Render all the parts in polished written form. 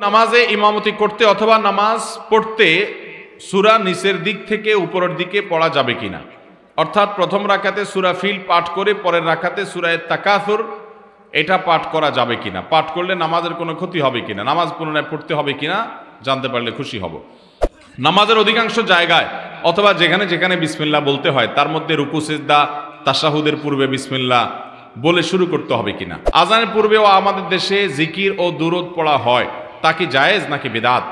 নামাজে ইমামতি করতে অথবা নামাজ পড়তে সূরা নিচের দিক থেকে উপরের দিকে পড়া যাবে কিনা, অর্থাৎ প্রথম রাকাতে সূরা ফিল পাঠ করে পরের রাকাতে সূরা তাকাসুর এটা পাঠ করা যাবে কিনা, পাঠ করলে নামাজের কোনো ক্ষতি হবে কিনা, নামাজ পুনরায় পড়তে হবে কিনা জানতে পারলে খুশি হব। নামাজের অধিকাংশ জায়গায় অথবা যেখানে যেখানে বিসমিল্লাহ বলতে হয় তার মধ্যে রুকু সিজদা তাশাহুদের পূর্বে বিসমিল্লাহ বলে শুরু করতে হবে কিনা। আজানের পূর্বেও আমাদের দেশে জিকির ও দুরূদ পড়া হয়, তা কি জায়েজ নাকি বিদআত?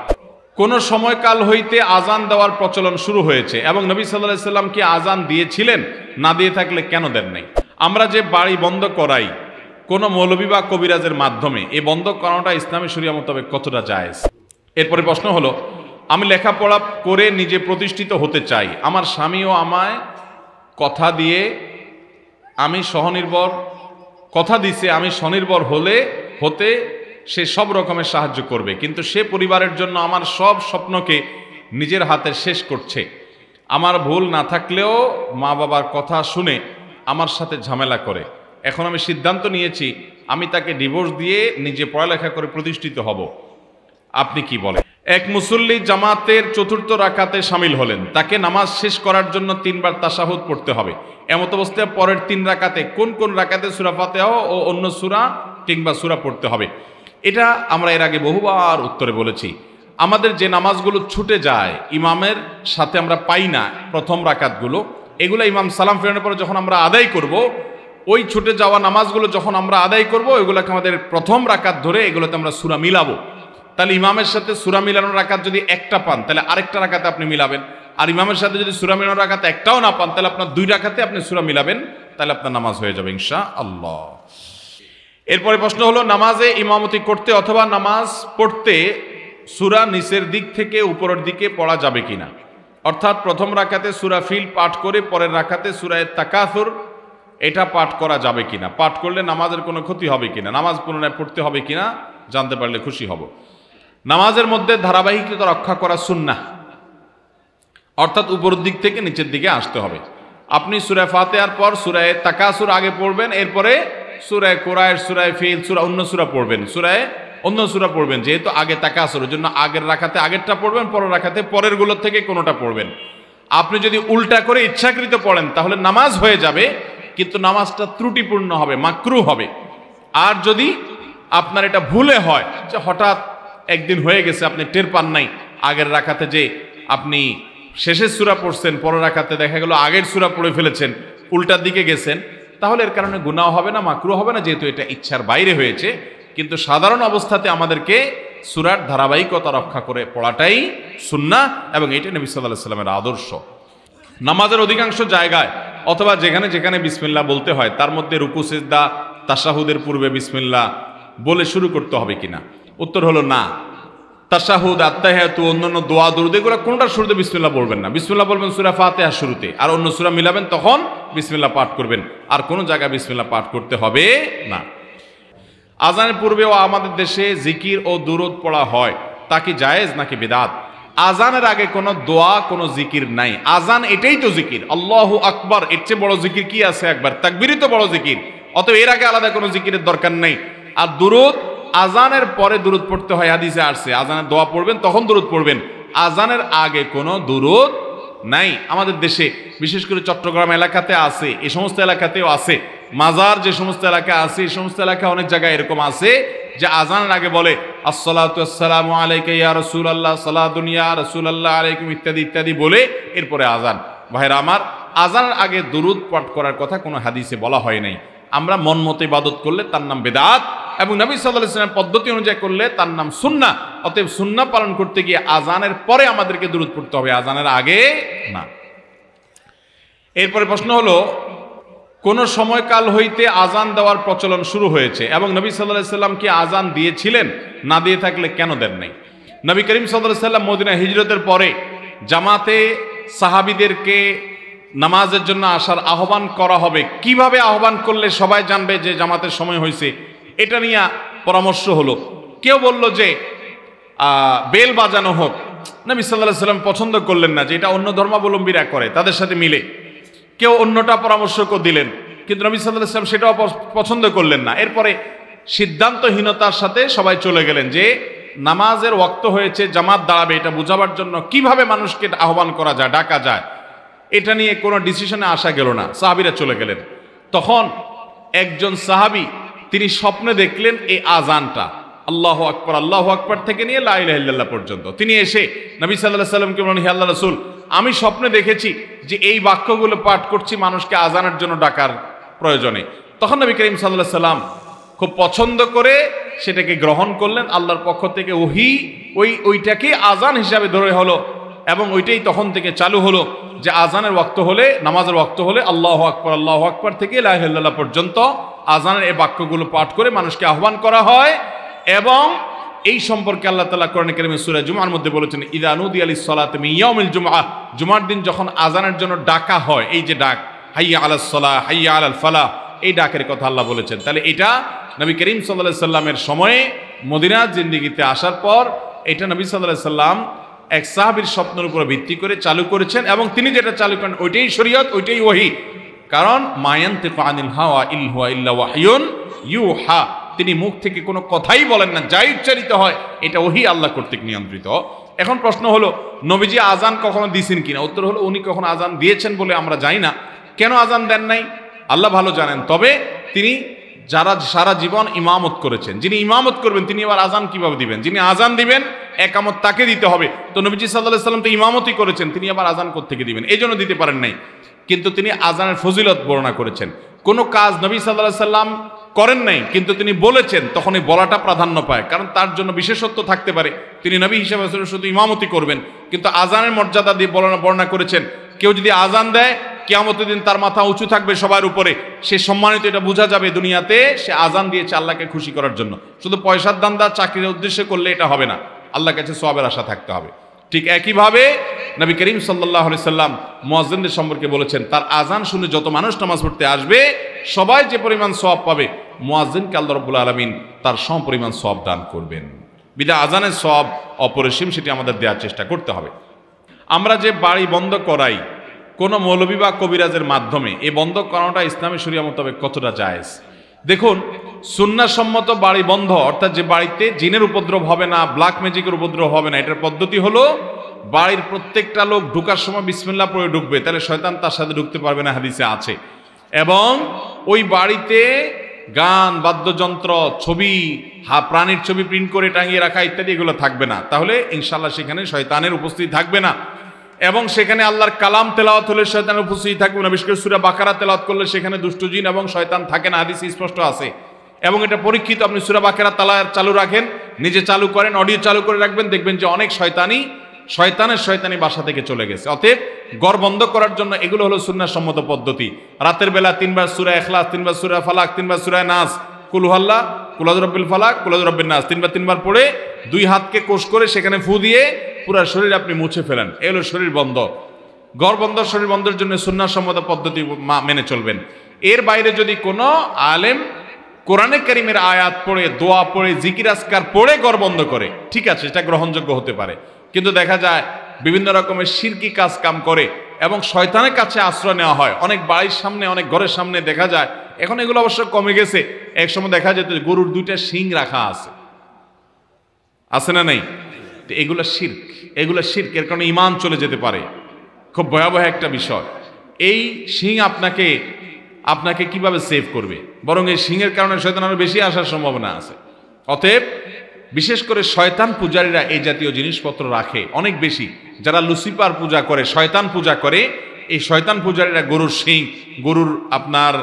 কোন সময়কাল হইতে আজান দেওয়ার প্রচলন শুরু হয়েছে এবং নবী সাল্লাল্লাহু আলাইহি সাল্লাম কি আজান দিয়েছিলেন? না দিয়ে থাকলে কেন দেন নাই? আমরা যে বাড়ি বন্ধ করাই কোনো মৌলবী বা কবিরাজের মাধ্যমে, এই বন্ধ করানোটা ইসলামী শরিয়া মোতাবেক কতটা জায়েজ? এরপরে প্রশ্ন হলো, আমি লেখাপড়া করে নিজে প্রতিষ্ঠিত হতে চাই, আমার স্বামীও আমায় কথা দিছে আমি স্বনির্ভর হতে সে সব রকমের সাহায্য করবে, কিন্তু সে পরিবারের জন্য আমার সব স্বপ্নকে নিজের হাতে শেষ করছে। আমার ভুল না থাকলেও মা বাবার কথা শুনে আমার সাথে ঝামেলা করে। এখন আমি সিদ্ধান্ত নিয়েছি আমি তাকে ডিভোর্স দিয়ে নিজে পড়ালেখা করে প্রতিষ্ঠিত হব। আপনি কি বলেন? এক মুসল্লি জামাতের চতুর্থ রাকাতে শামিল হলেন, তাকে নামাজ শেষ করার জন্য 3 বার তাশাহুদ পড়তে হবে। এমত অবস্থায় পরের 3 রাকাতে কোন কোন রাকাতে সূরা ফাতিহা ও অন্য সূরা কিংবা সূরা পড়তে হবে? এটা আমরা এর আগে বহুবার উত্তরে বলেছি। আমাদের যে নামাজগুলো ছুটে যায়, ইমামের সাথে আমরা পাই না প্রথম রাকাতগুলো, এগুলো ইমাম সালাম ফেরানোর পরে যখন আমরা আদায় করব, ওই ছুটে যাওয়া নামাজগুলো যখন আমরা আদায় করব, ওইগুলোকে আমাদের প্রথম রাকাত ধরে এগুলোতে আমরা সূরা মিলাবো। তাহলে ইমামের সাথে সূরা মিলানোর রাকাত যদি একটা পান তাহলে আরেকটা রাকাতে আপনি মিলাবেন, আর ইমামের সাথে যদি সূরা মিলানোর রাকাত একটাও না পান তাহলে আপনার 2 রাকাতে আপনি সূরা মিলাবেন, তাহলে আপনার নামাজ হয়ে যাবে ইনশাআল্লাহ। এরপরে প্রশ্ন হলো, নামাজে ইমামতি করতে অথবা নামাজ পড়তে সূরা নিচের দিক থেকে উপরের দিকে পড়া যাবে কিনা, অর্থাৎ প্রথম রাকাতে সূরা ফিল পাঠ করে পরের রাকাতে সূরা তাকাসুর এটা পাঠ করা যাবে কিনা, পাঠ করলে নামাজের কোনো ক্ষতি হবে কিনা, নামাজ পুনরায় পড়তে হবে কিনা জানতে পারলে খুশি হব। নামাজের মধ্যে ধারাবাহিকতা রক্ষা করা সুন্নাহ, অর্থাৎ উপরের দিক থেকে নিচের দিকে আসতে হবে। আপনি সূরা ফাতিহার পর সূরা তাকাসুর আগে পড়বেন, এরপরে সূরা কুরাইশ, সূরা ফিল, অন্য সূরা পড়বেন, যেহেতু আগে তাকাসুর, জন্য আগের রাকাতে আগেরটা পড়বেন, পরের রাকাতে পরের গুলোর থেকে কোনোটা পড়বেন। আপনি যদি উল্টা করে ইচ্ছাকৃত পড়েন তাহলে নামাজ হয়ে যাবে, কিন্তু নামাজটা ত্রুটিপূর্ণ হবে, মাকরুহ হবে। আর যদি আপনার এটা ভুলে হয় যে হঠাৎ একদিন হয়ে গেছে আপনি টের পান নাই, আগের রাকাতে যে আপনি শেষের সূরা পড়ছেন, পরের রাকাতে দেখা গেল আগের সূরা পড়ে ফেলেছেন, উল্টার দিকে গেছেন, তাহলে এর কারণে গুনাহ হবে না, মাকরুহ হবে না, যেহেতু এটা ইচ্ছার বাইরে হয়েছে। কিন্তু সাধারণ অবস্থাতে আমাদেরকে সূরার ধারাবাহিকতা রক্ষা করে পড়াটাই সুন্নাহ, এবং এটা নবী সাল্লাল্লাহু আলাইহি ওয়াসাল্লামের আদর্শ। নামাজের অধিকাংশ জায়গায় অথবা যেখানে যেখানে বিসমিল্লাহ বলতে হয় তার মধ্যে রুকু সিজদা তাশাহুদের পূর্বে বিসমিল্লাহ বলে শুরু করতে হবে কিনা? উত্তর হলো না। তাশাহুদ, আত্তাহিয়াতু, অন্যান্য দোয়া দুরূদ এগুলো কোনটার শুরুতে বিসমিল্লাহ বলবেন না। বিসমিল্লাহ বলবেন সূরা ফাতিহার শুরুতে, আর অন্য সূরা মিলাবেন তখন বিসমিল্লাহ পাঠ করবেন, আর কোনো জায়গায় বিসমিল্লাহ পাঠ করতে হবে না। আজানের পূর্বেও আমাদের দেশে জিকির ও দুরূদ পড়া হয়, তা কি জায়েজ নাকি বিদআত? আজানের আগে কোনো দোয়া কোনো জিকির নাই। আজান এটাই তো জিকির, আল্লাহু আকবার, এর চেয়ে বড় জিকির কি আছে? একবার তাকবীরই তো বড় জিকির, অতএব এর আগে আলাদা কোনো জিকিরের দরকার নেই। আর দুরূদ, আজানের পরে দুরূদ পড়তে হয়, হাদিসে আসছে আজানের দোয়া পড়বেন তখন দুরূদ পড়বেন, আজানের আগে কোনো দুরূদ নাই। আমাদের দেশে বিশেষ করে চট্টগ্রাম এলাকাতে আছে, এই সমস্ত এলাকাতেও আছে, মাজার যে সমস্ত এলাকা আছে এই সমস্ত এলাকা অনেক জায়গায় এরকম আছে যে আজানের আগে বলে আসসালাতু আসসালামু আলাইকা ইয়া রাসূলুল্লাহ, সালাতুন ইয়া রাসূলুল্লাহ আলাইকুম ইত্যাদি ইত্যাদি বলে এরপরে আজান। ভাইরা আমার, আজানের আগে দুরূদ পাঠ করার কথা কোনো হাদিসে বলা হয় নাই। আমরা মন মতো ইবাদত করলে তার নাম বিদআত, এবং নবী সাল্লাল্লাহু আলাইহি ওয়াসাল্লামের পদ্ধতি অনুযায়ী করলে তার নাম সুন্নাহ। অতএব সুন্নাহ পালন করতে গিয়ে আজানের পরে আমাদেরকে দুরূদ পড়তে হবে, আজানের আগে না। এরপরে প্রশ্ন হলো, কোন সময়কাল হইতে আজান দেওয়ার প্রচলন শুরু হয়েছে এবং নবী সাল্লাল্লাহু আলাইহি ওয়াসাল্লাম কি আজান দিয়েছিলেন? না দিয়ে থাকলে কেন দেন নাই? নবী করিম সাল্লাল্লাহু আলাইহি ওয়াসাল্লাম মদিনা হিজরতের পরে জামাতে সাহাবীদেরকে নামাজের জন্য আসার আহ্বান করা হবে, কিভাবে আহ্বান করলে সবাই জানবে যে জামাতের সময় হয়েছে, এটা নিয়ে পরামর্শ হলো। কেউ বলল যে বেল বাজানো হোক, নবী সাল্লাল্লাহু আলাইহি ওয়াসাল্লাম পছন্দ করলেন না, যে এটা অন্য ধর্মাবলম্বীরা করে, তাদের সাথে মিলে। কেউ অন্যটা পরামর্শও দিলেন, কিন্তু নবী সাল্লাল্লাহু আলাইহি ওয়াসাল্লাম সেটাও পছন্দ করলেন না। এরপরে সিদ্ধান্তহীনতার সাথে সবাই চলে গেলেন যে নামাজের ওয়াক্ত হয়েছে, জামাত দাঁড়াবে, এটা বোঝাবার জন্য কিভাবে মানুষকে আহ্বান করা যায়, ডাকা যায়, এটা নিয়ে কোনো ডিসিশনে আসা গেল না, সাহাবীরা চলে গেলেন। তখন একজন সাহাবী তিনি স্বপ্নে দেখলেন এই আজানটা, আল্লাহু আকবার থেকে নিয়ে লা ইলাহা ইল্লাল্লাহ পর্যন্ত। তিনি এসে নবী সাল্লাল্লাহু আলাইহি ওয়াসাল্লামকে বলেন, হে আল্লাহর রাসূল, আমি স্বপ্নে দেখেছি যে এই বাক্যগুলো পাঠ করছি মানুষকে আজানের জন্য ডাকার প্রয়োজনে। তখন নবী করিম সাল্লাল্লাহু আলাইহি ওয়াসাল্লাম খুব পছন্দ করে সেটাকে গ্রহণ করলেন, আল্লাহর পক্ষ থেকে ওহী ওইটাকে আজান হিসাবে ধরে হলো, এবং ওইটাই তখন থেকে চালু হলো যে আজানের ওয়াক্ত হলে, নামাজের ওয়াক্ত হলে আল্লাহু আকবার থেকে লা ইলাহা ইল্লাল্লাহ পর্যন্ত আজানের এই বাক্যগুলো পাঠ করে মানুষকে আহ্বান করা হয়। এবং এই সম্পর্কে আল্লাহ তাআলা কোরআনে কারীমে সূরা জুমআর মধ্যে বলেছেন, ইযা নুদিয়া লিস-সালাতি মিন ইয়াউমিল জুমআহ, জুমার দিন যখন আজানের জন্য ডাকা হয়, এই যে ডাক হাইয়া আলাস সালাহ, হাইয়া আলাল ফালাহ, এই ডাকের কথা আল্লাহ বলেছেন। তাহলে এটা নবী করিম সাল্লাল্লাহু আলাইহি সাল্লামের সময়ে মদিনার জিন্দেগিতে আসার পর এটা নবী সাল্লাল্লাহু আলাইহি সাল্লাম এক সাহাবীর স্বপ্নের উপর ভিত্তি করে চালু করেছেন, এবং তিনি যেটা চালু করেন ওইটাই শরীয়ত, ওইটাই ওহী। কারণ মা ইয়ানতিকু আনিল হাওয়া ইন হুয়া ইল্লা ওয়াহয়ুন ইউহা, তিনি মুখ থেকে কোনো কথাই বলেন না, যাই উচ্চারিত হয় এটা ওহী আল্লাহ কর্তৃক নিয়ন্ত্রিত। এখন প্রশ্ন হলো, নবীজি আজান কখনো দিয়েছেন কিনা? উত্তর হলো, উনি কখনো আজান দিয়েছেন বলে আমরা জানি না। কেন আজান দেন নাই আল্লাহ ভালো জানেন। তবে তিনি যারা সারা জীবন ইমামত করেছেন, যিনি ইমামত করবেন তিনি আবার আজান কিভাবে দিবেন? যিনি আজান দিবেন একামত তাকে দিতে হবে। তো নবীজি সাল্লাল্লাহু আলাইহি সাল্লাম তো ইমামতই করেছেন, তিনি আবার আজান কোত্থেকে দিবেন? এই জন্য দিতে পারেন নাই। কিন্তু তিনি আজানের ফজিলত বর্ণনা করেছেন। কোনো কাজ নবী সাল্লাল্লাহু আলাইহি সাল্লাম করেন নাই কিন্তু তিনি বলেছেন, তখন এই বলাটা প্রাধান্য পায়, কারণ তার জন্য বিশেষত্ব থাকতে পারে। তিনি নবী হিসেবে শুধু ইমামতি করবেন, কিন্তু আজানের মর্যাদা দিয়ে বর্ণনা করেছেন। কেউ যদি আজান দেয় কিয়ামতের দিন তার মাথা উঁচু থাকবে সবার উপরে, সে সম্মানিত, এটা বোঝা যাবে দুনিয়াতে সে আজান দিয়েছে আল্লাহকে খুশি করার জন্য। শুধু পয়সার দান্দা চাকরির উদ্দেশ্যে করলে এটা হবে না, আল্লাহর কাছে সওয়াবের আশা থাকতে হবে। ঠিক একইভাবে নবী করিম সাল্লাল্লাহু আলাইহি সাল্লাম মুয়াজ্জিনদের সম্পর্কে বলেছেন, তার আজান শুনে যত মানুষ নামাজ পড়তে আসবে সবাই যে পরিমাণ সওয়াব পাবে, মুয়াজ্জিনকে আল্লাহ রাব্বুল আলামিন তার সমপরিমাণ সওয়াব দান করবেন। বিধায় আজানের সওয়াব অপরিসীম, সেটি আমাদের দেওয়ার চেষ্টা করতে হবে। আমরা যে বাড়ি বন্ধ করাই কোনো মৌলবী বা কবিরাজের মাধ্যমে, এই বন্ধ করানোটা ইসলামী শরিয়া মোতাবেক কতটা জায়েজ? দেখুন, সুন্নাহসম্মত বাড়ি বন্ধ, অর্থাৎ যে বাড়িতে জিনের উপদ্রব হবে না, ব্ল্যাক ম্যাজিকের উপদ্রব হবে না, এটার পদ্ধতি হলো বাড়ির প্রত্যেকটা লোক ঢুকার সময় বিসমিল্লাহ পড়ে ঢুকবে, তাহলে শয়তান তার সাথে ঢুকতে পারবে না, হাদিসে আছে। এবং ওই বাড়িতে গান, বাদ্যযন্ত্র, ছবি, প্রাণীর ছবি প্রিন্ট করে টাঙিয়ে রাখা ইত্যাদি এগুলো থাকবে না, তাহলে ইনশাআল্লাহ সেখানে শয়তানের উপস্থিতি থাকবে না। এবং সেখানে আল্লাহর কালাম তেলাওয়াত হলে শয়তানের উপস্থিতি থাকবে না। বিশেষ করে সূরা বাকারা তেলাওয়াত করলে সেখানে দুষ্ট জিন এবং শয়তান থাকে না, হাদিসে স্পষ্ট আছে। এবং এটা পরীক্ষিত, আপনি সূরা বাকারা চালু রাখেন, নিজে চালু করেন, অডিও চালু করে রাখবেন, দেখবেন যে অনেক শয়তানি বাসা থেকে চলে গেছে। অতএব ঘর বন্ধ করার জন্য এগুলো হলো সুন্নাহসম্মত পদ্ধতি। রাতের বেলা 3 বার সূরা ইখলাস, 3 বার সূরা ফালাক, 3 বার সূরা নাস, কুল হুয়াল্লাহ, কুল আউযু বিরাব্বিল ফালাক, কুল আউযু বিরাব্বিন নাস, 3 বার পড়ে 2 হাতকে কোষ করে সেখানে ফু দিয়ে পুরো শরীর আপনি মুছে ফেলেন। এই হলো শরীর বন্ধ। ঘর বন্ধ, শরীর বন্ধের জন্য সুন্নাহসম্মত পদ্ধতি মেনে চলবেন। এর বাইরে যদি কোনো আলেম কোরআনে কারীমের আয়াত পড়ে, দোয়া পড়ে, জিকির আজকার পড়ে ঘর বন্ধ করে, ঠিক আছে, এটা গ্রহণযোগ্য হতে পারে। কিন্তু দেখা যায় বিভিন্ন রকমের শিরকি কাজ কাম করে এবং শয়তানের কাছে আশ্রয় নেওয়া হয়। অনেক বাড়ির সামনে, অনেক ঘরের সামনে দেখা যায়, এখন এগুলো অবশ্য কমে গেছে, একসময় দেখা যেত গরুর 2টা শিং রাখা আছে না নেই? এগুলো শিরক, এর কারণে ঈমান চলে যেতে পারে, খুব ভয়াবহ একটা বিষয়। এই শিং আপনাকে কিভাবে সেভ করবে? বরং এই শিংয়ের কারণে শয়তান আরো বেশি আসার সম্ভাবনা আছে। অতএব বিশেষ করে শয়তান পূজারীরা এই জাতীয় জিনিসপত্র রাখে অনেক বেশি। যারা লুসিফার পূজা করে, শয়তান পূজা করে, এই শয়তান পূজারীরা গরুর শিং, গরুর আপনার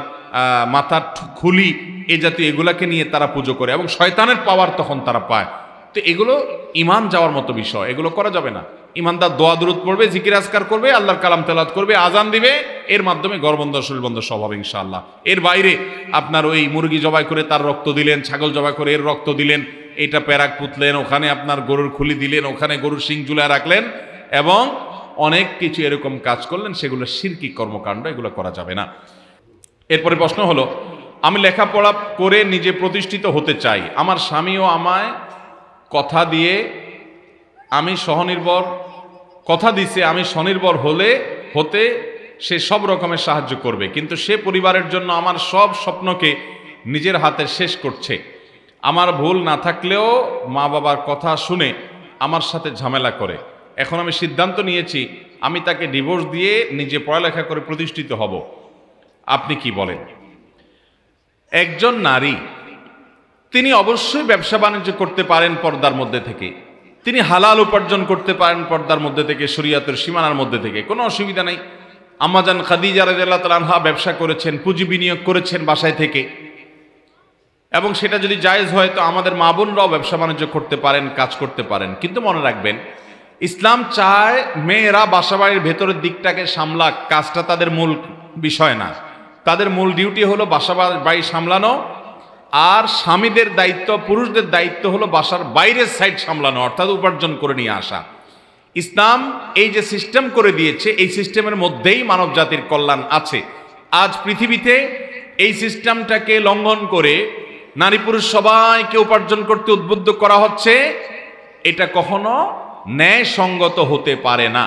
মাথার খুলি, এই জাতীয় এগুলাকে নিয়ে তারা পুজো করে এবং শয়তানের পাওয়ার তখন তারা পায়। তো এগুলো ঈমান যাওয়ার মতো বিষয়, এগুলো করা যাবে না। ঈমানদার দোয়া দুরূদ পড়বে, জিকির আজকার করবে, আল্লাহর কালাম তেলাওয়াত করবে, আজান দিবে, এর মাধ্যমে ঘর বন্ধ, শরীর বন্ধ সব হবে ইনশাআল্লাহ। এর বাইরে আপনার ওই মুরগি জবাই করে তার রক্ত দিলেন, ছাগল জবাই করে এর রক্ত দিলেন, এটা প্যারাক পুতলেন, ওখানে আপনার গরুর খুলি দিলেন, ওখানে গরুর শিং ঝুলায় রাখলেন এবং অনেক কিছু এরকম কাজ করলেন, সেগুলো শিরকি কর্মকাণ্ড, এগুলো করা যাবে না। এরপরে প্রশ্ন হলো, আমি লেখাপড়া করে নিজে প্রতিষ্ঠিত হতে চাই, আমার স্বামীও আমায় কথা দিছে আমি স্বনির্ভর হতে সে সব রকমের সাহায্য করবে, কিন্তু সে পরিবারের জন্য আমার সব স্বপ্নকে নিজের হাতে শেষ করছে। আমার ভুল না থাকলেও মা বাবার কথা শুনে আমার সাথে ঝামেলা করে। এখন আমি সিদ্ধান্ত নিয়েছি আমি তাকে ডিভোর্স দিয়ে নিজে পড়ালেখা করে প্রতিষ্ঠিত হব। আপনি কি বলেন? একজন নারী তিনি অবশ্যই ব্যবসা বাণিজ্য করতে পারেন পর্দার মধ্যে থেকে, তিনি হালাল উপার্জন করতে পারেন পর্দার মধ্যে থেকে, শরীয়তের সীমানার মধ্যে থেকে, কোনো অসুবিধা নাই। আম্মাজান খাদিজা রাদিয়াল্লাহু তাআলা আনহা ব্যবসা করেছেন, পুঁজি বিনিয়োগ করেছেন বাসায় থেকে, এবং সেটা যদি জায়েজ হয় তো আমাদের মা বোনরাও ব্যবসা বাণিজ্য করতে পারেন, কাজ করতে পারেন। কিন্তু মনে রাখবেন, ইসলাম চায় মেয়েরা বাসাবাড়ির ভেতরের দিকটাকে সামলাক, কাজটা তাদের মূল বিষয় না। তাদের মূল ডিউটি হলো বাসা বাড়ি সামলানো, আর স্বামীদের দায়িত্ব, পুরুষদের দায়িত্ব হলো বাসার বাইরের সাইড সামলানো, অর্থাৎ উপার্জন করে নিয়ে আসা। ইসলাম এই যে সিস্টেম করে দিয়েছে, এই সিস্টেমের মধ্যেই মানব জাতির কল্যাণ আছে। আজ পৃথিবীতে এই সিস্টেমটাকে লঙ্ঘন করে নারী পুরুষ সবাইকে উপার্জন করতে উদ্বুদ্ধ করা হচ্ছে, এটা কখনো ন্যায়সঙ্গত হতে পারে না।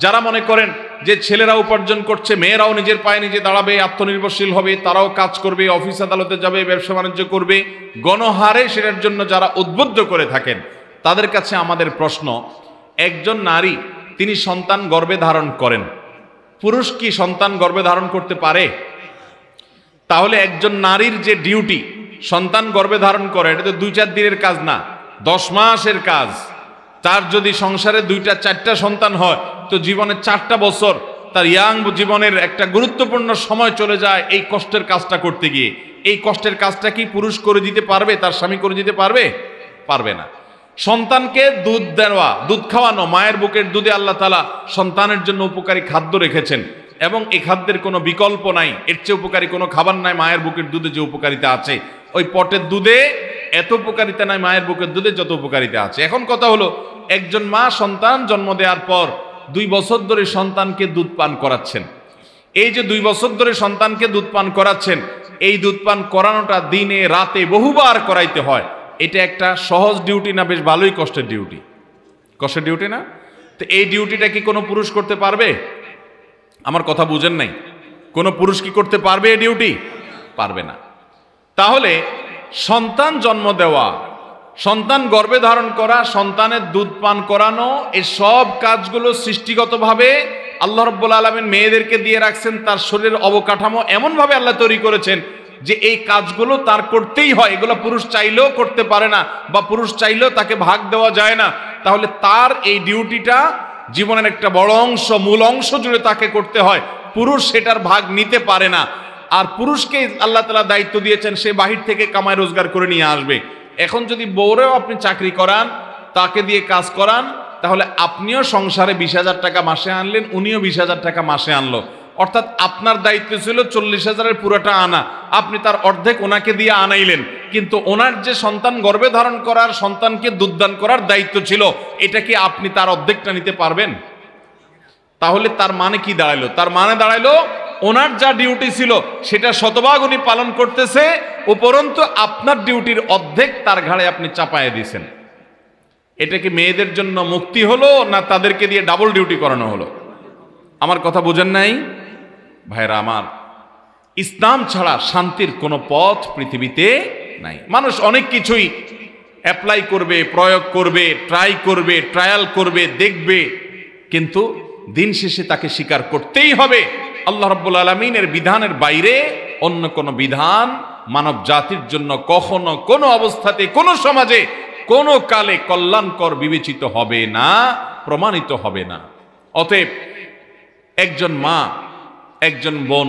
যারা মনে করেন যে ছেলেরা উপার্জন করছে, মেয়েরাও নিজের পায়ে নিজে দাঁড়াবে, আত্মনির্ভরশীল হবে, তারাও কাজ করবে, অফিস আদালতে যাবে, ব্যবসা বাণিজ্য করবে, গণহারে সেটার জন্য যারা উদ্বুদ্ধ করে থাকেন, তাদের কাছে আমাদের প্রশ্ন, একজন নারী তিনি সন্তান গর্ভে ধারণ করেন, পুরুষ কি সন্তান গর্ভে ধারণ করতে পারে? তাহলে একজন নারীর যে ডিউটি সন্তান গর্ভে ধারণ করে, এটা তো 2-4 দিনের কাজ না, 10 মাসের কাজ। তার যদি সংসারে 2-4টা সন্তান হয় তো জীবনে 4টা বছর তার ইয়াং জীবনের একটা গুরুত্বপূর্ণ সময় চলে যায় এই কষ্টের কাজটা করতে গিয়ে। এই কষ্টের কাজটা কি পুরুষ করে দিতে পারবে? তার স্বামী করে দিতে পারবে? পারবে না। সন্তানকে দুধ দেওয়া, দুধ খাওয়ানো, মায়ের বুকের দুধে আল্লাহ তাআলা সন্তানের জন্য উপকারী খাদ্য রেখেছেন, এবং এই খাদ্যের কোনো বিকল্প নাই। এর চেয়ে উপকারী কোনো খাবার নাই মায়ের বুকের দুধে যে উপকারিতা আছে। ওই পটের দুধে এত উপকারিতা নাই মায়ের বুকের দুধে যত উপকারিতা আছে। এখন কথা হলো, একজন মা সন্তান জন্ম দেওয়ার পর 2 বছর ধরে সন্তানকে দুধ পান করাচ্ছেন। এই যে 2 বছর ধরে সন্তানকে দুধ পান করাচ্ছেন, এই দুধ পান করানোটা দিনে রাতে বহুবার করাইতে হয়। এটা একটা সহজ ডিউটি না বেশ ভালোই কষ্টের ডিউটি? কষ্টের ডিউটি না? তো এই ডিউটিটা কি কোনো পুরুষ করতে পারবে? আমার কথা বুঝেন নাই? কোনো পুরুষ কি করতে পারবে এই ডিউটি? পারবে না। তাহলে সন্তান জন্ম দেওয়া, সন্তান গর্ভে ধারণ করা, সন্তানের দুধ পান করানো, এই সব কাজগুলো সৃষ্টিগতভাবে আল্লাহ রাব্বুল আলামিন মেয়েদেরকে দিয়ে রাখছেন। তার শরীরের অবকাঠামো এমনভাবে আল্লাহ তৈরি করেছেন যে এই কাজগুলো তার করতেই হয়। এগুলো পুরুষ চাইলেও করতে পারে না, বা পুরুষ চাইলেও তাকে ভাগ দেওয়া যায় না। তাহলে তার এই ডিউটিটা জীবনের একটা বড় অংশ, মূল অংশ জুড়ে তাকে করতে হয়। পুরুষ সেটার ভাগ নিতে পারে না। আর পুরুষকে আল্লাহ তাআলা দায়িত্ব দিয়েছেন সে বাহির থেকে কামাই রোজগার করে নিয়ে আসবে। এখন যদি বউরেও আপনি চাকরি করান, তাকে দিয়ে কাজ করান, তাহলে আপনিও সংসারে 20,000 টাকা মাসে আনলেন, উনিও 20,000 টাকা মাসে আনলো। অর্থাৎ আপনার দায়িত্ব ছিল 40,000-এর পুরোটা আনা, আপনি তার অর্ধেক ওনাকে দিয়ে আনাইলেন। কিন্তু ওনার যে সন্তান গর্ভে ধারণ করার, সন্তানকে দুধদান করার দায়িত্ব ছিল, এটা কি আপনি তার অর্ধেকটা নিতে পারবেন? তাহলে তার মানে কি দাঁড়াইলো? তার মানে দাঁড়াইলো ওনার যা ডিউটি ছিল সেটা শতভাগ উনি পালন করতেছে, উপরন্তু আপনার ডিউটির অর্ধেক তার ঘাড়ে আপনি চাপায় দিয়েছেন। এটা কি মেয়েদের জন্য মুক্তি হলো, না তাদেরকে দিয়ে ডাবল ডিউটি করানো হলো? আমার কথা বুঝেন নাই ভাইরা আমার? ইসলাম ছাড়া শান্তির কোনো পথ পৃথিবীতে নাই। মানুষ অনেক কিছুই অ্যাপ্লাই করবে, প্রয়োগ করবে, ট্রাই করবে, ট্রায়াল করবে, দেখবে, কিন্তু দিন শেষে তাকে স্বীকার করতেই হবে আল্লাহ রাব্বুল আলামিনের বিধানের বাইরে অন্য কোনো বিধান মানব জাতির জন্য কখনো, কোনো অবস্থাতে, কোনো সমাজে, কোনো কালে কল্যাণকর বিবেচিত হবে না, প্রমাণিত হবে না। অতএব একজন মা, একজন বোন,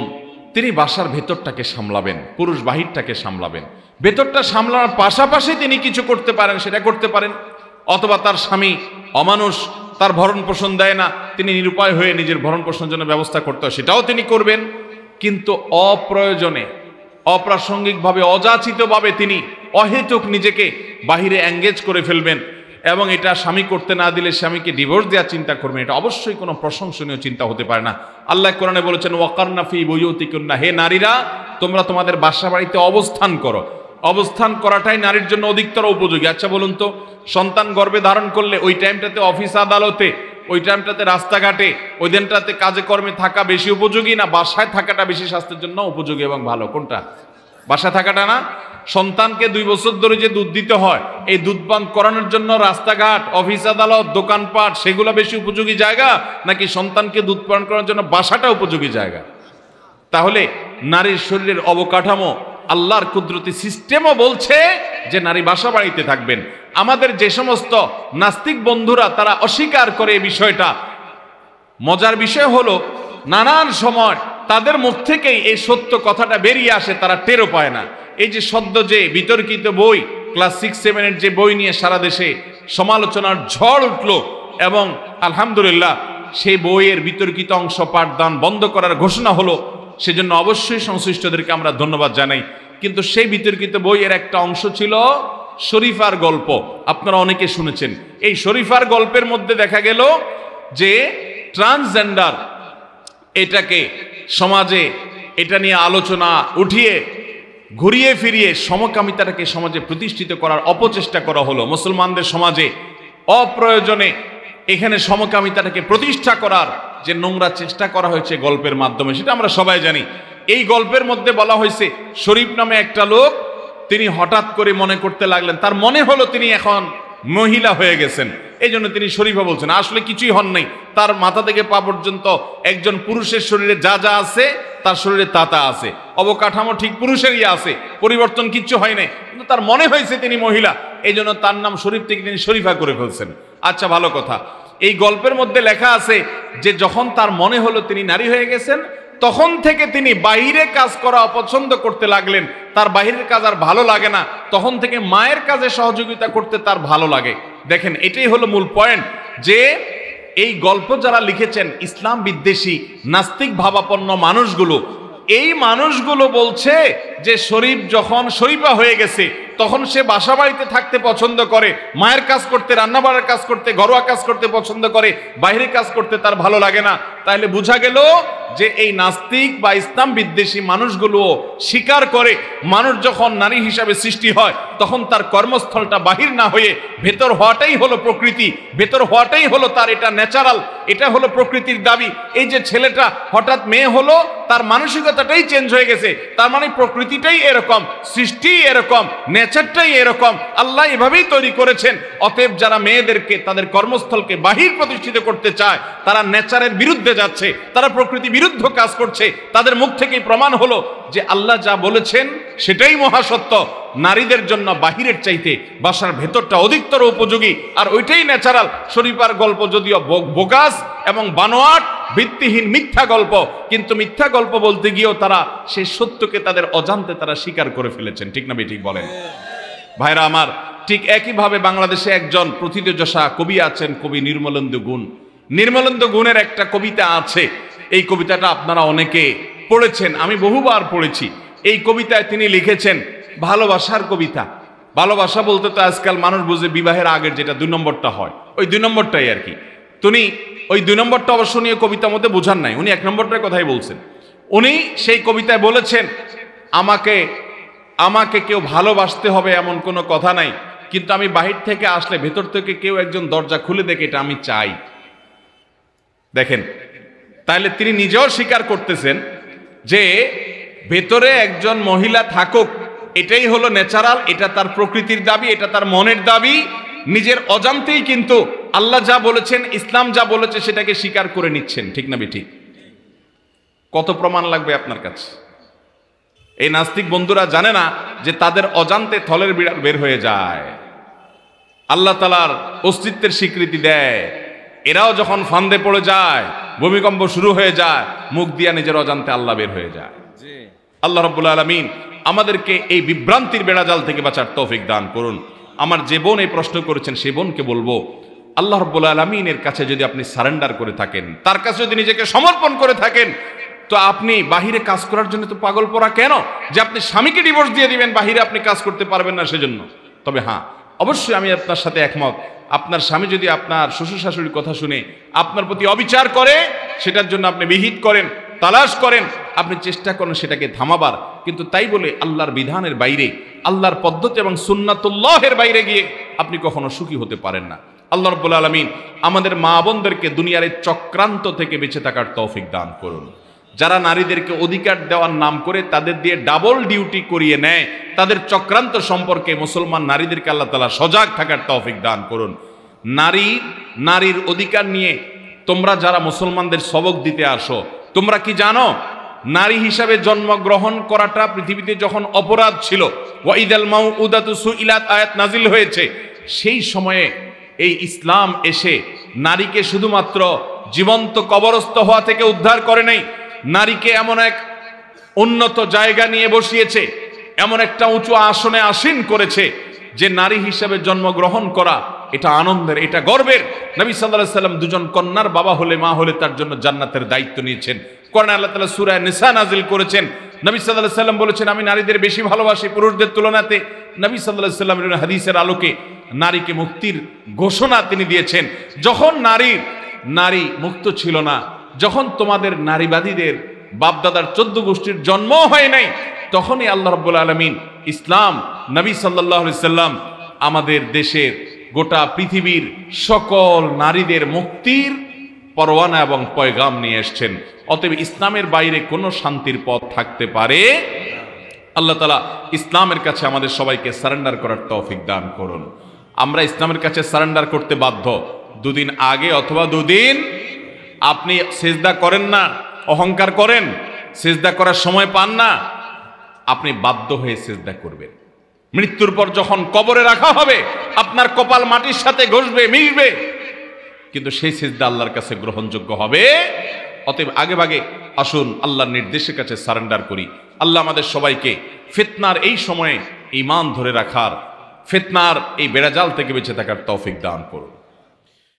তিনি বাসার ভেতরটাকে সামলাবেন, পুরুষ বাহিরটাকে সামলাবেন। ভেতরটা সামলানোর পাশাপাশি তিনি কিছু করতে পারেন, সেটা করতে পারেন। অথবা তার স্বামী অমানুষ, তার ভরণ পোষণ দেয় না, তিনি নিরুপায় হয়ে নিজের ভরণ পোষণের জন্য ব্যবস্থা করতে হয়, সেটাও তিনি করবেন। কিন্তু অপ্রয়োজনে, অপ্রাসঙ্গিকভাবে, অযাচিতভাবে তিনি অহেতুক নিজেকে বাহিরে এঙ্গেজ করে ফেলবেন, এবং এটা স্বামী করতে না দিলে স্বামীকে ডিভোর্স দেওয়ার চিন্তা করবেন। এটা অবশ্যই কোনো প্রশংসনীয় চিন্তা হতে পারে না। আল্লাহ কোরআনে বলেছেন, ওয়াকারনা ফি বুয়ুতিকুন্না, হে নারীরা তোমরা তোমাদের বাসা বাড়িতে অবস্থান করো। অবস্থান করাটাই নারীর জন্য অধিকতর উপযোগী। আচ্ছা বলুন তো, সন্তান গর্ভে ধারণ করলে ওই টাইমটাতে অফিস আদালতে, ওই টাইমটাতে রাস্তাঘাটে, ওই দিনটাতে কাজে কর্মে থাকা বেশি উপযোগী, না বাসায় থাকাটা বেশি স্বাস্থ্যের জন্য উপযোগী এবং ভালো? কোনটা? বাসায় থাকাটা না? সন্তানকে 2 বছর ধরে যে দুধ দিতে হয়, এই দুধ পান করানোর জন্য রাস্তাঘাট, অফিস আদালত, দোকানপাট সেগুলো বেশি উপযোগী জায়গা, নাকি সন্তানকে দুধ পান করানোর জন্য বাসাটা উপযোগী জায়গা? তাহলে নারীর শরীরের অবকাঠামো, আল্লাহর কুদরতি সিস্টেমও বলছে যে নারী বাসা বাড়িতে থাকবেন। আমাদের যে সমস্ত নাস্তিক বন্ধুরা তারা অস্বীকার করে এই বিষয়টা, মজার বিষয় হলো নানান সময় তাদের মুখ থেকেই এই সত্য কথাটা বেরিয়ে আসে, তারা টেরও পায় না। এই যে সদ্য যে বিতর্কিত বই, ক্লাস 6-7 যে বই নিয়ে সারা দেশে সমালোচনার ঝড় উঠল, এবং আলহামদুলিল্লাহ সেই বইয়ের বিতর্কিত অংশ পাঠদান বন্ধ করার ঘোষণা হলো, সেজন্য অবশ্যই সংশ্লিষ্টদেরকে আমরা ধন্যবাদ জানাই। কিন্তু সেই বিতর্কিত বইয়ের একটা অংশ ছিল শরীফার গল্প। আপনারা অনেকে শুনেছেন। এই শরীফার গল্পের মধ্যে দেখা গেল যে ট্রান্সজেন্ডার এটাকে সমাজে, এটা নিয়ে আলোচনা উঠিয়ে ঘুরিয়ে ফিরিয়ে সমকামিতাটাকে সমাজে প্রতিষ্ঠিত করার অপচেষ্টা করা হলো। মুসলমানদের সমাজে অপ্রয়োজনে এখানে সমকামিতাটাকে প্রতিষ্ঠা করার যে নোংরা চেষ্টা করা হয়েছে গল্পের মাধ্যমে, সেটা আমরা সবাই জানি। এই গল্পের মধ্যে বলা হয়েছে শরীফ নামে একটা লোক, তিনি হঠাৎ করে মনে করতে লাগলেন, তার মনে হলো তিনি এখন মহিলা হয়ে গেছেন, এই জন্য তিনি শরীফা বলছেন। আসলে কিছুই হন নাই, তার মাথা থেকে পা পর্যন্ত একজন পুরুষের শরীরে যা যা আছে তার শরীরে তা তা আছে, অবকাঠামো ঠিক পুরুষেরই আছে, পরিবর্তন কিচ্ছু হয় নাই, কিন্তু তার মনে হয়েছে তিনি মহিলা, এই জন্য তার নাম শরীফ থেকে তিনি শরীফা করে ফেলছেন। আচ্ছা, ভালো কথা। এই গল্পের মধ্যে লেখা আছে যে যখন তার মনে হলো তিনি নারী হয়ে গেছেন, তখন থেকে তিনি বাইরে কাজ করা অপছন্দ করতে লাগলেন, তার বাইরের কাজ আর ভালো লাগে না, তখন থেকে মায়ের কাজে সহযোগিতা করতে তার ভালো লাগে। দেখেন, এটাই হলো মূল পয়েন্ট, যে এই গল্প যারা লিখেছেন ইসলাম বিদ্বেষী নাস্তিক ভাবাপন্ন মানুষগুলো, এই মানুষগুলো বলছে যে শরীফ যখন শরীফা হয়ে গেছে তখন সে বাসা বাড়িতে থাকতে পছন্দ করে, মায়ের কাজ করতে, রান্নাবাড়ার কাজ করতে, ঘরোয়া কাজ করতে পছন্দ করে, বাইরে কাজ করতে তার ভালো লাগে না। তাইলে বোঝা গেল যে এই নাস্তিক বা ইসলাম বিদ্বেষী মানুষগুলো স্বীকার করে মানুষ যখন নারী হিসাবে সৃষ্টি হয় তখন তার কর্মস্থলটা বাহির না হয়ে ভেতর হওয়াটাই হলো প্রকৃতি, ভেতর হওয়াটাই হলো তার, এটা ন্যাচারাল, এটা হলো প্রকৃতির দাবি। এই যে ছেলেটা হঠাৎ মেয়ে হলো, তার মানসিকতাটাই চেঞ্জ হয়ে গেছে, তার মানে প্রকৃতিটাই এরকম, সৃষ্টি এরকম, নেচারটাই এরকম, আল্লাহ এভাবেই তৈরি করেছেন। অতএব যারা মেয়েদেরকে তাদের কর্মস্থলকে বাহির প্রতিষ্ঠিত করতে চায় তারা নেচারের বিরুদ্ধে যাচ্ছে, তারা প্রকৃতি বিরুদ্ধ কাজ করছে। তাদের মুখ থেকেই প্রমাণ হলো যে আল্লাহ যা বলেছেন সেটাই মহাসত্য। নারীদের জন্য বাহিরের চাইতে বাসার ভেতরটা অধিকতর উপযোগী, আর ওইটাই ন্যাচারাল। শরীফার গল্প যদিও বোগাস এবং বানোয়াট, ভিত্তিহীন মিথ্যা গল্প, কিন্তু মিথ্যা গল্প বলতে গিয়েও তারা সেই সত্যকে তাদের অজান্তে তারা স্বীকার করে ফেলেছেন। ঠিক না ঠিক বলেন ভাইরা আমার? ঠিক একইভাবে বাংলাদেশে একজন প্রথিতযশা কবি আছেন, কবি নির্মলেন্দু গুণ। নির্মলেন্দু গুণের একটা কবিতা আছে, এই কবিতাটা আপনারা অনেকে পড়েছেন, আমি বহুবার পড়েছি। এই কবিতায় তিনি লিখেছেন ভালোবাসার কবিতা। ভালোবাসা বলতে তো আজকাল মানুষ বুঝে বিবাহের আগের যেটা 2 নম্বরটা হয়, ওই 2 নম্বরটাই আর কি। তিনি ওই 2 নম্বরটা অবশ্য নিয়ে কবিতার মধ্যে বোঝান নাই, উনি 1 নম্বরটার কথাই বলছেন। উনি সেই কবিতায় বলেছেন, আমাকে কেউ ভালোবাসতে হবে এমন কোনো কথা নাই, কিন্তু আমি বাহির থেকে আসলে ভেতর থেকে কেউ একজন দরজা খুলে দেখে, এটা আমি চাই। দেখেন, তাহলে তিনি নিজেও স্বীকার করতেছেন যে ভেতরে একজন মহিলা থাকুক, এটাই হলো ন্যাচারাল, এটা তার প্রকৃতির দাবি, এটা তার মনের দাবি। নিজের অজান্তেই কিন্তু আল্লাহ যা বলেছেন, ইসলাম যা বলেছে সেটাকে স্বীকার করে নিচ্ছেন। ঠিক না ঠিক? কত প্রমাণ লাগবে আপনার কাছে? এই নাস্তিক বন্ধুরা জানে না যে তাদের অজান্তে থলের বিড়াল বের হয়ে যায়, আল্লাহ তাআলার অস্তিত্বের স্বীকৃতি দেয়। এরাও যখন ফান্দে পড়ে যায়, ভূমিকম্প শুরু হয়ে যায়, মুখ দিয়া নিজের অজান্তে আল্লাহ বের হয়ে যায়। আল্লাহ রাব্বুল আলামিন আমাদেরকে এই বিভ্রান্তির বেড়াজাল থেকে বাঁচার তৌফিক দান করুন। আমার যে বোন এই প্রশ্ন করেছেন সেই বোনকে বলবো, আল্লাহ রাব্বুল আলামিনের কাছে যদি আপনি সারেন্ডার করে থাকেন, তার কাছে যদি নিজেকে সমর্পণ করে থাকেন, তো আপনি বাহিরে কাজ করার জন্য তো পাগল পড়া কেন যে আপনি স্বামীকে ডিভোর্স দিয়ে দিবেন, বাহিরে আপনি কাজ করতে পারবেন না সেজন্য? তবে হ্যাঁ, অবশ্যই আমি আপনার সাথে একমত, আপনার স্বামী যদি আপনার শ্বশুর শাশুড়ির কথা শুনে আপনার প্রতি অবিচার করে, সেটার জন্য আপনি বিহিত করেন, তালাশ করেন, আপনি চেষ্টা করেন সেটাকে থামাবার। কিন্তু তাই বলে আল্লাহর বিধানের বাইরে, আল্লাহর পদ্ধতি এবং সুন্নাতুল্লাহের বাইরে গিয়ে আপনি কখনো সুখী হতে পারেন না। আল্লাহ রাব্বুল আলামিন আমাদের মা বোনদেরকে দুনিয়ার এই চক্রান্ত থেকে বেঁচে থাকার তৌফিক দান করুন। যারা নারীদেরকে অধিকার দেওয়ার নাম করে তাদের দিয়ে ডাবল ডিউটি করিয়ে নেয়, তাদের চক্রান্ত সম্পর্কে মুসলমান নারীদেরকে আল্লাহ তাআলা সজাগ থাকার তৌফিক দান করুন। নারীর অধিকার নিয়ে তোমরা যারা মুসলমানদের সবক দিতে আসো, তোমরা কি জানো নারী হিসাবে জন্মগ্রহণ করাটা পৃথিবীতে যখন অপরাধ ছিল, ওয়াইদাল মাউউদাতু সুইলাত আয়াত নাজিল হয়েছে, সেই সময়ে এই ইসলাম এসে নারীকে শুধুমাত্র জীবন্ত কবরস্থ হওয়া থেকে উদ্ধার করে নাই, নারীকে এমন এক উন্নত জায়গা নিয়ে বসিয়েছে, এমন একটা উঁচু আসনে আসীন করেছে যে নারী হিসাবে জন্মগ্রহণ করা এটা আনন্দের, এটা গর্বের। নবী সাল্লাল্লাহু আলাইহি সাল্লাম দুজন কন্যার বাবা হলে, মা হলে তার জন্য জান্নাতের দায়িত্ব নিয়েছেন। কোরআনে আল্লাহ তাআলা সূরা নিসা নাজিল করেছেন। নবী সাল্লাল্লাহু আলাইহি সাল্লাম বলেছেন, আমি নারীদের বেশি ভালোবাসি পুরুষদের তুলনাতে। নবী সাল্লাল্লাহু আলাইহি সাল্লামের হাদিসের আলোকে নারীকে মুক্তির ঘোষণা তিনি দিয়েছেন। যখন নারী মুক্ত ছিল না, যখন তোমাদের নারীবাদীদের বাপদাদার 14 গোষ্ঠীর জন্ম হয় নাই, তখনই আল্লাহ রাব্বুল আলামিন ইসলাম, নবী সাল্লাল্লাহু আলাইহি সাল্লাম আমাদের দেশের গোটা পৃথিবীর সকল নারীদের মুক্তির পরওয়ানা এবং পয়গাম নিয়ে এসেছেন। অতএব ইসলামের বাইরে কোনো শান্তির পথ থাকতে পারে। আল্লাহ তাআলা ইসলামের কাছে আমাদের সবাইকে সারেন্ডার করার তৌফিক দান করুন। আমরা ইসলামের কাছে সারেন্ডার করতে বাধ্য। দুদিন আগে অথবা দুদিন আপনি সিজদা করেন না, অহংকার করেন, সিজদা করার সময় পান না, আপনি বাধ্য হয়ে সিজদা করবেন। মৃত্যুর পর যখন কবরে রাখা হবে, আপনার কপাল মাটির সাথে ঘষবে, মিশবে, কিন্তু সেই সিজদা আল্লাহর কাছে গ্রহণযোগ্য হবে। অতএব আগে ভাগে আসুন আল্লাহর নির্দেশের কাছে সারেন্ডার করি। আল্লাহ আমাদের সবাইকে ফিতনার এই সময়ে ঈমান ধরে রাখার, ফিতনার এই বেড়াজাল থেকে বেঁচে থাকার তৌফিক দান করুন।